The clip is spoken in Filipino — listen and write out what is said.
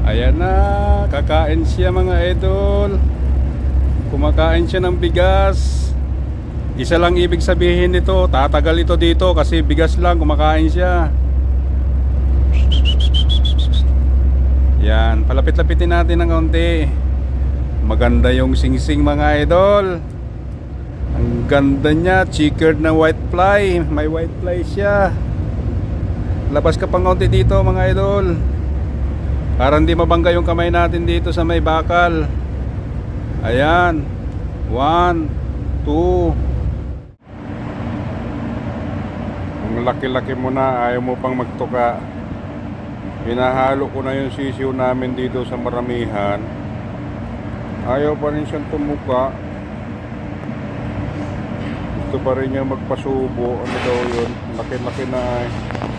Ayan na, kakain siya mga idol. Kumakain siya ng bigas. Isa lang ibig sabihin nito, tatagal ito dito kasi bigas lang, kumakain siya. Yan, palapit-lapitin natin ng kaunti. Maganda yung singsing mga idol. Ang ganda niya, checkered na white fly. May white fly siya. Labas ka pang kaunti dito mga idol, para hindi mabangga yung kamay natin dito sa may bakal. Ayan, 1, 2. Ang laki-laki mo na, ayaw mo pang magtuka. Hinahalo ko na yung sisiw namin dito sa maramihan. Ayaw pa rin siyang tumuka. Gusto pa rin niya magpasubo. Ano daw yun? Laki-laki na eh.